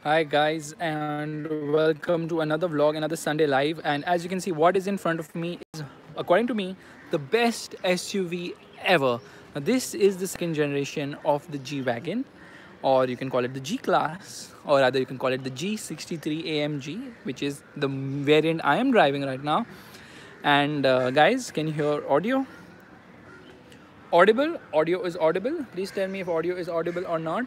Hi guys, and welcome to another vlog, another Sunday live. And as you can see, what is in front of me is, according to me, the best SUV ever. Now, this is the second generation of the G Wagon, or you can call it the G Class, or rather you can call it the G63 AMG, which is the variant I am driving right now. And guys, can you hear audio? Audible? Audio is audible. Please tell me if audio is audible or not.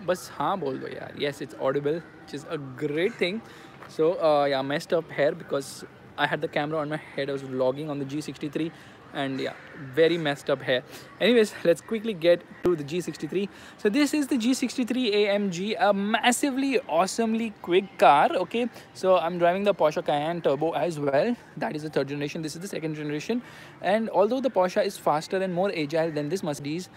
बस हाँ बोल दो यार. Yes, it's audible, which is a great thing. So yeah, messed up hair because I had the camera on my head. I was vlogging on the G63, and yeah, very messed up hair. Anyways, let's quickly get to the G63. So this is the G63 AMG, a massively awesomely quick car. Okay, so I'm driving the Porsche Cayenne Turbo as well. That is the third generation. This is the second generation, and although the Porsche is faster and more agile than this Mercedes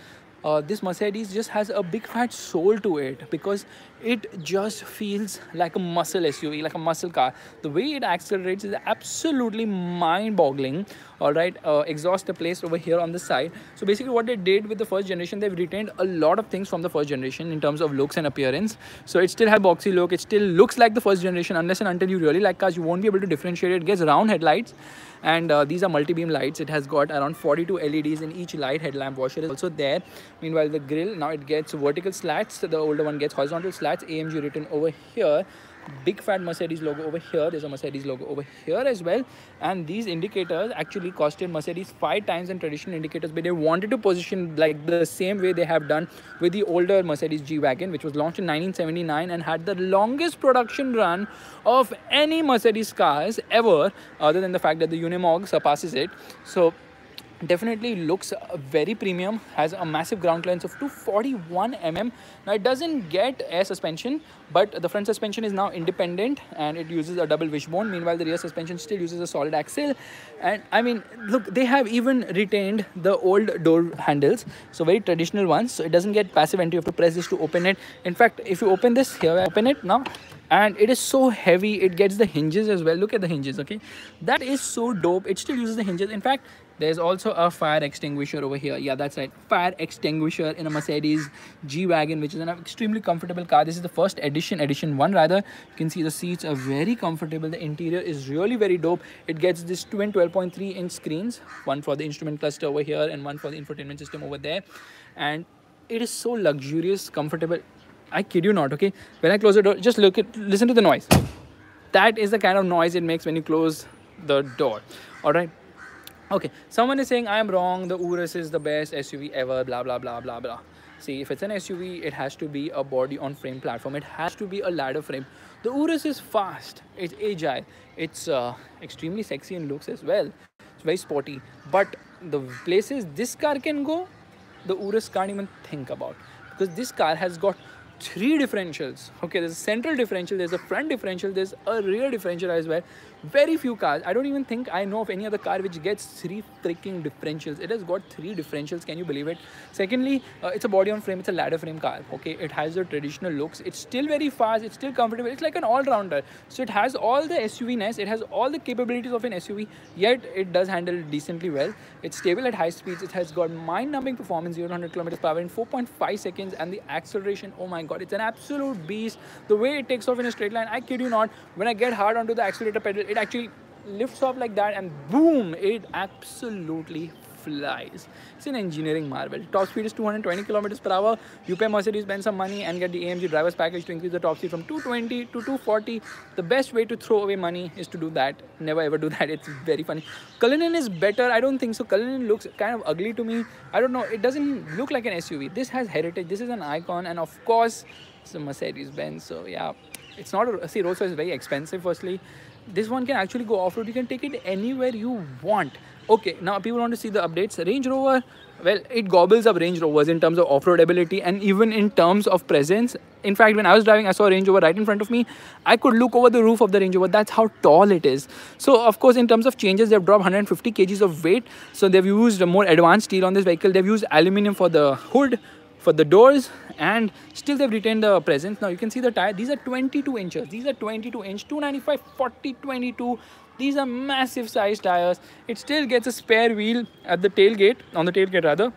just has a big fat soul to it because it just feels like a muscle SUV, like a muscle car. The way it accelerates is absolutely mind-boggling. All right, exhaust are placed over here on the side. So basically what they did with the first generation, they've retained a lot of things from the first generation in terms of looks and appearance. So it still has boxy look. It still looks like the first generation. Unless and until you really like cars, you won't be able to differentiate it. It gets round headlights, and these are multi-beam lights. It has got around 42 LEDs in each light. Headlamp washer is also there. Meanwhile, the grille, now it gets vertical slats. The older one gets horizontal slats. AMG written over here. Big fat Mercedes logo over here. There's a Mercedes logo over here as well. And these indicators actually costed Mercedes 5 times in traditional indicators, but they wanted to position like the same way they have done with the older Mercedes G-Wagon, which was launched in 1979 and had the longest production run of any Mercedes cars ever, other than the fact that the Unimog surpasses it. So definitely looks very premium, has a massive ground clearance of 241 mm. Now it doesn't get air suspension, but the front suspension is now independent and it uses a double wishbone. Meanwhile, the rear suspension still uses a solid axle. And I mean, look, they have even retained the old door handles, so very traditional ones. So it doesn't get passive entry. You have to press this to open it. In fact, if you open this here, I open it now, and it is so heavy. It gets the hinges as well. Look at the hinges. Okay, that is so dope. It still uses the hinges. In fact, there's also a fire extinguisher over here. Yeah, that's right, fire extinguisher in a Mercedes G-Wagon, which is an extremely comfortable car. This is the first edition one rather. You can see the seats are very comfortable. The interior is really very dope. It gets this twin 12.3-inch screens, one for the instrument cluster over here and one for the infotainment system over there. And it is so luxurious, comfortable. I kid you not. Okay, when I close the door, just listen to the noise. That is the kind of noise it makes when you close the door. All right. Okay, someone is saying I am wrong, the Urus is the best SUV ever, blah blah blah blah blah. See, if it's an SUV, it has to be a body on frame platform. It has to be a ladder frame. The Urus is fast, it's agile, it's extremely sexy in looks as well. It's very sporty. But the places this car can go, the Urus can't even think about, because this car has got three differentials. Okay, there's a central differential, there's a front differential, there's a rear differential as well. Very few cars, I don't even think I know of any other car which gets three freaking differentials. It has got three differentials, can you believe it? Secondly, it's a body on frame, it's a ladder frame car. Okay, it has the traditional looks, it's still very fast, it's still comfortable, it's like an all-rounder. So it has all the SUV-ness, it has all the capabilities of an SUV, yet it does handle decently well. It's stable at high speeds, it has got mind-numbing performance, 0 to 100 kilometers per hour in 4.5 seconds, and the acceleration, oh my god, it's an absolute beast. The way it takes off in a straight line, I kid you not, when I get hard onto the accelerator pedal, it actually lifts off like that and boom, it absolutely flies. It's an engineering marvel. Top speed is 220 kilometers per hour. You pay Mercedes-Benz some money and get the AMG driver's package to increase the top speed from 220 to 240. The best way to throw away money is to do that. Never ever do that. It's very funny. Cullinan is better. I don't think so. Cullinan looks kind of ugly to me. I don't know. It doesn't look like an SUV. This has heritage. This is an icon, and of course, it's a Mercedes-Benz. So yeah, it's not a... See, Rolls-Royce is very expensive, firstly. This one can actually go off-road. You can take it anywhere you want. Okay, now people want to see the updates. Range Rover, well, it gobbles up Range Rovers in terms of off-road ability and even in terms of presence. In fact, when I was driving, I saw a Range Rover right in front of me. I could look over the roof of the Range Rover. That's how tall it is. So, of course, in terms of changes, they've dropped 150 kgs of weight. So, they've used a more advanced steel on this vehicle. They've used aluminum for the hood, for the doors, and still they've retained the presence. Now you can see the tire, these are 22 inches, these are 22 inch, 295 40 22. These are massive size tires. It still gets a spare wheel at the tailgate, on the tailgate rather.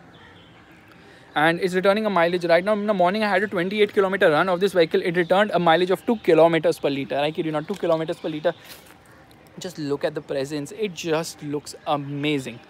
and it's returning a mileage right now. In the morning I had a 28-kilometer run of this vehicle. It returned a mileage of 2 kilometers per liter. I kid you not, 2 kilometers per liter. Just look at the presence, it just looks amazing.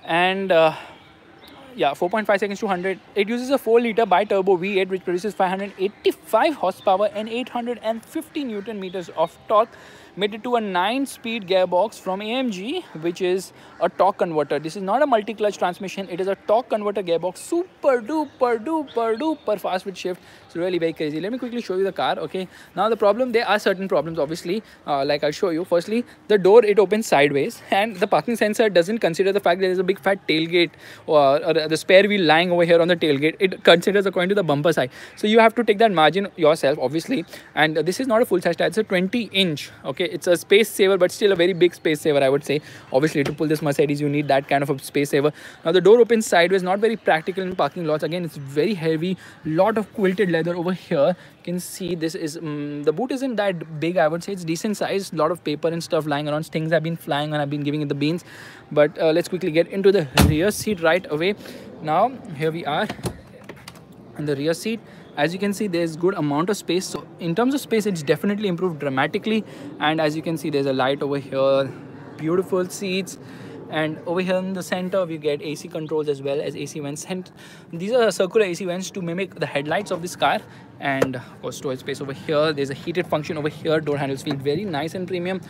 And yeah, 4.5 seconds to 100. It uses a 4-liter bi-turbo V8 which produces 585 horsepower and 850 newton meters of torque, mated to a 9-speed gearbox from AMG, which is a torque converter. This is not a multi-clutch transmission, it is a torque converter gearbox. Super duper fast with shift. It's really very crazy. Let me quickly show you the car. Okay, now the problem, there are certain problems obviously, like I'll show you. Firstly, the door, it opens sideways, and the parking sensor doesn't consider the fact there is a big fat tailgate or the spare wheel lying over here on the tailgate. It considers according to the bumper size, so you have to take that margin yourself obviously. And this is not a full size tire, it's a 20-inch. okay, it's a space saver, but still a very big space saver, I would say. Obviously, to pull this Mercedes you need that kind of a space saver. Now the door opens sideways, not very practical in parking lots. Again, it's very heavy, lot of quilted leather over here. You can see this is the boot isn't that big, I would say. It's decent size, lot of paper and stuff lying around. Things have been flying and I've been giving it the beans. But let's quickly get into the rear seat right away. Now here we are in the rear seat. As you can see, there's good amount of space. So in terms of space, it's definitely improved dramatically. And as you can see, there's a light over here, beautiful seats. And over here in the center, we get AC controls as well as AC vents. And these are circular AC vents to mimic the headlights of this car. And of course, storage space over here. There's a heated function over here. Door handles feel very nice and premium.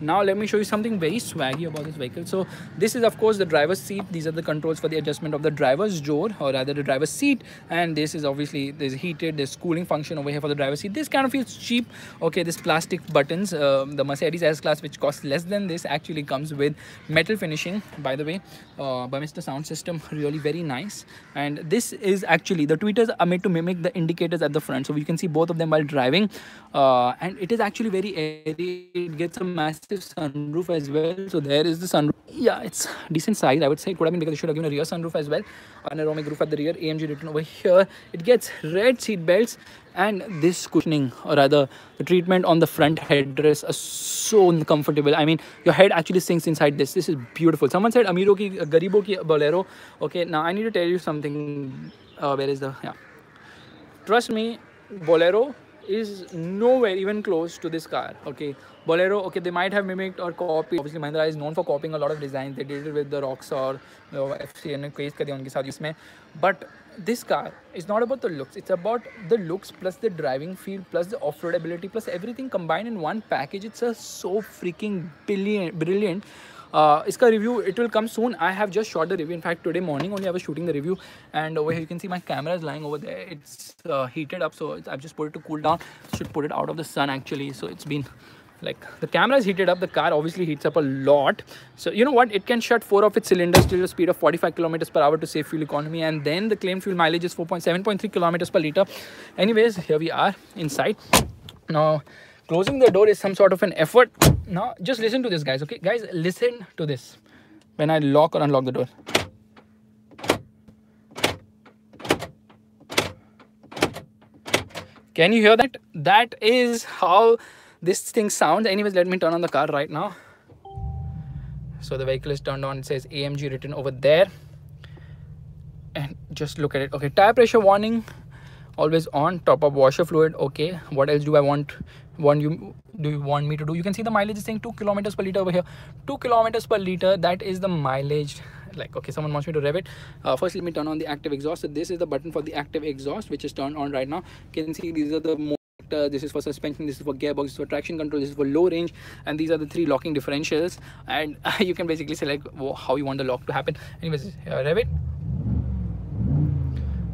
Now let me show you something very swaggy about this vehicle. So this is of course the driver's seat. These are the controls for the adjustment of the driver's door, or rather the driver's seat. And this is obviously, there's heated, there's cooling function over here for the driver's seat. This kind of feels cheap. Okay, this plastic buttons, the Mercedes S-Class, which costs less than this, actually comes with metal finishing, by the way, by Mr. Sound System. Really very nice. And this is actually, the tweeters are made to mimic the indicators at the front, so you can see both of them while driving. And it is actually very airy. It gets a massive sunroof as well. So there is the sunroof. Yeah, it's decent size, I would say. It could have been bigger. They should have given a rear sunroof as well. Panoramic roof at the rear, AMG written over here. It gets red seat belts, and this cushioning, or rather the treatment on the front headrest, is so comfortable. I mean, your head actually sinks inside this. This is beautiful. Someone said Amiro ki Garibo ki Bolero. Okay, now I need to tell you something. Where is the, yeah, trust me, Bolero is nowhere even close to this car. Okay, Bolero, okay, they might have mimicked or copied. Obviously, Mahindra is known for copying a lot of designs. They did it with the Roxor, FCN, case kar diya unke saath isme. But this car is not about the looks. It's about the looks plus the driving feel plus the off-road ability plus everything combined in one package. It's a so freaking brilliant. Iska review, it will come soon. I have just shot the review. In fact, today morning only I was shooting the review, and over here you can see my camera is lying over there. It's heated up, so I've just put it to cool down. Should put it out of the sun actually. So it's been like, the camera is heated up, the car obviously heats up a lot. So you know what, it can shut 4 of its cylinders to a speed of 45 kilometers per hour to save fuel economy, and then the claimed fuel mileage is 7.3 kilometers per liter. Anyways, here we are inside. Now closing the door is some sort of an effort. Now just listen to this, guys. Okay guys, listen to this when I lock or unlock the door. Can you hear that? That is how this thing sounds. Anyways, let me turn on the car right now. So the vehicle is turned on. It says AMG written over there, and just look at it. Okay, tire pressure warning always on. Top up washer fluid. Okay, what else do I want you want me to do? You can see the mileage is saying 2 kilometers per liter over here. 2 kilometers per liter, that is the mileage. Like, okay, someone wants me to rev it. First let me turn on the active exhaust. So this is the button for the active exhaust, which is turned on right now. You can see these are the this is for suspension, this is for gearbox, this is for traction control, this is for low range, and these are the 3 locking differentials. And you can basically select how you want the lock to happen. Anyways, rev it.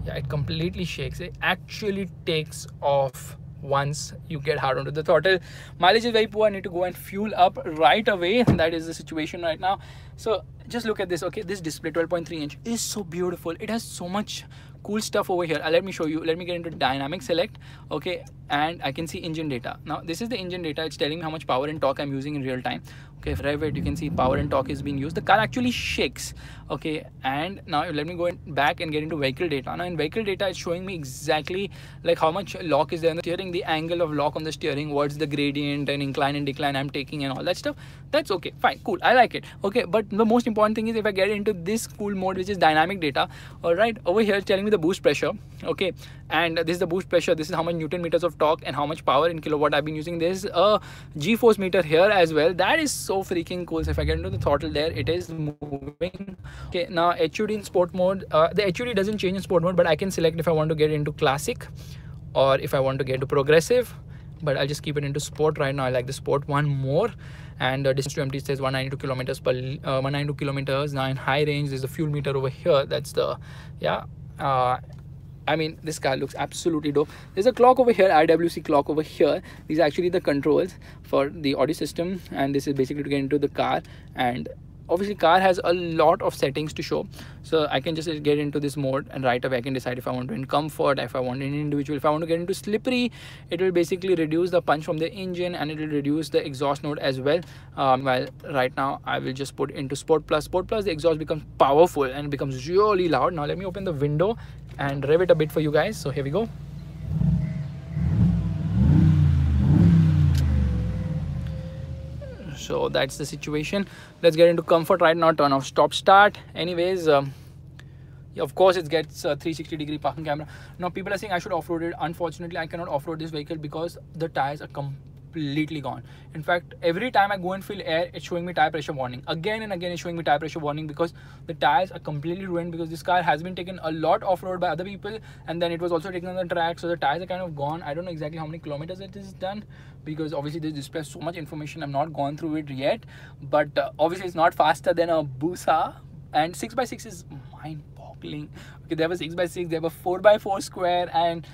Yeah, it completely shakes. It actually takes off once you get hard onto the throttle. Mileage is very poor. I need to go and fuel up right away. That is the situation right now. So just look at this. Okay, this display 12.3 inch is so beautiful. It has so much cool stuff over here. Let me show you. Let me get into dynamic select. Okay, and I can see engine data. Now this is the engine data. It's telling me how much power and torque I'm using in real time. Okay, if I rev it, you can see power and torque is being used. The car actually shakes. Okay, and now let me go back and get into vehicle data. Now in vehicle data, it's showing me exactly like how much lock is there in the steering, the angle of lock on the steering, what's the gradient and incline and decline I'm taking, and all that stuff. That's okay, fine, cool, I like it. Okay, but the most important thing is if I get into this cool mode, which is dynamic data. All right, over here it's telling me the boost pressure. Okay, and this is the boost pressure. This is how much Newton meters of torque and how much power in kilowatt I've been using. There's a G-force meter here as well. That is so freaking cool. So if I get into the throttle there, it is moving. Okay, now HUD in sport mode. The HUD doesn't change in sport mode, but I can select if I want to get into classic or if I want to get into progressive. But I'll just keep it into sport right now. I like the sport one more. And distance to empty says 192 kilometers per 192 kilometers. Now in high range, there's a fuel meter over here. That's the I mean, this car looks absolutely dope. There's a clock over here, IWC clock over here. These are actually the controls for the audio system, and this is basically to get into the car. And obviously car has a lot of settings to show, so I can just get into this mode and right away I can decide if I want to in comfort, if I want in individual, if I want to get into slippery. It will basically reduce the punch from the engine and it will reduce the exhaust note as well. While right now I will just put into sport plus. The exhaust becomes powerful and it becomes really loud. Now let me open the window and rev it a bit for you guys. So here we go. So that's the situation. Let's get into comfort right now. Turn off stop start. Anyways, of course it gets a 360-degree parking camera. Now people are saying I should off-road it. Unfortunately, I cannot off-road this vehicle because the tires are completely gone. In fact, every time I go and fill air, it's showing me tire pressure warning. Again and again it's showing me tire pressure warning because the tires are completely ruined, because this car has been taken a lot off-road by other people and then it was also taken on the track, so the tires are kind of gone. I don't know exactly how many kilometers it is done, because obviously this displays so much information. I've not gone through it yet, but obviously it's not faster than a Busa, and 6x6 is mind-boggling. Okay, there was 6x6, there were 4x4 square, and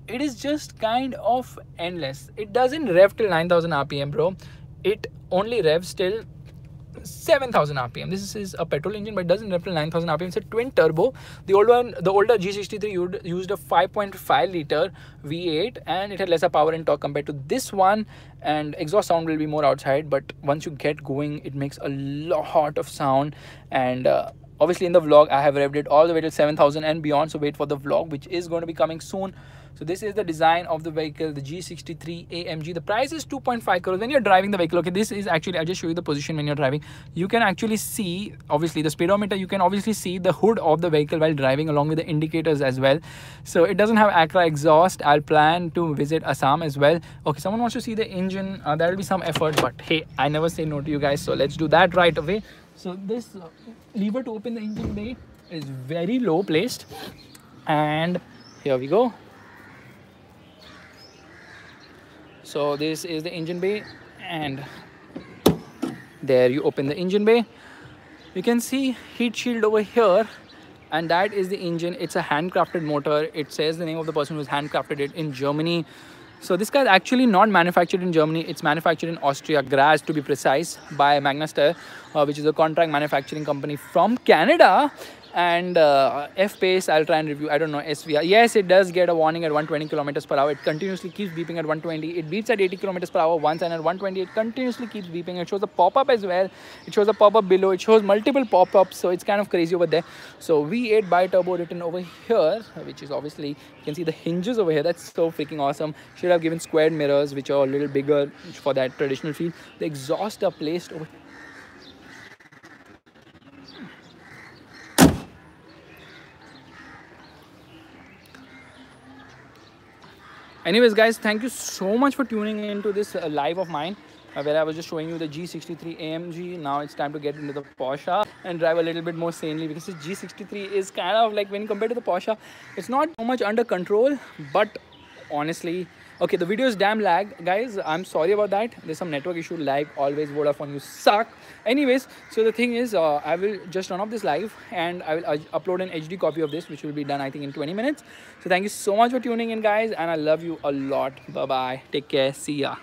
it is just kind of endless. It doesn't rev till 9,000 RPM, bro. It only revs till 7,000 RPM. This is a petrol engine, but it doesn't rev till 9,000 RPM. It's a twin turbo. The older G63 used a 5.5 liter V8, and it had lesser power and torque compared to this one. And exhaust sound will be more outside, but once you get going, it makes a lot of sound. And obviously in the vlog, I have revved it all the way till 7,000 and beyond. So wait for the vlog, which is going to be coming soon. So this is the design of the vehicle, the G63 AMG. The price is 2.5 crores. When you're driving the vehicle, okay, this is actually, I'll just show you the position when you're driving. You can actually see, obviously, the speedometer. You can obviously see the hood of the vehicle while driving, along with the indicators as well. So it doesn't have Accra exhaust. I'll plan to visit Assam as well. Okay, someone wants to see the engine. There will be some effort, but hey, I never say no to you guys. So let's do that right away. So this lever to open the engine bay is very low placed. And here we go. So this is the engine bay, and there you open the engine bay. You can see heat shield over here, and that is the engine. It's a handcrafted motor. It says the name of the person who's handcrafted it in Germany. So this car is actually not manufactured in Germany. It's manufactured in Austria, Graz to be precise, by Magnaster, which is a contract manufacturing company from Canada. And F-Pace, I'll try and review. I don't know, SVR. Yes, it does get a warning at 120 kilometers per hour. It continuously keeps beeping at 120. It beeps at 80 kilometers per hour once, and at 120 it continuously keeps beeping. It shows a pop-up as well. It shows a pop-up below. It shows multiple pop-ups, so it's kind of crazy over there. So V8 bi-turbo written over here, which is obviously, you can see the hinges over here. That's so freaking awesome. Should have given squared mirrors, which are a little bigger for that traditional feel. The exhaust are placed over here. Anyways, guys, thank you so much for tuning into this live of mine, where I was just showing you the G63 AMG. Now it's time to get into the Porsche and drive a little bit more sanely, because this G63 is kind of like, when compared to the Porsche, it's not so much under control. But honestly, okay, the video is damn lag, guys. I'm sorry about that. There's some network issue. Lag always. Vodafone, you suck. Anyways, so the thing is, I will just turn off this live and I will upload an HD copy of this, which will be done, I think, in 20 minutes. So thank you so much for tuning in, guys, and I love you a lot. Bye bye, take care, see ya.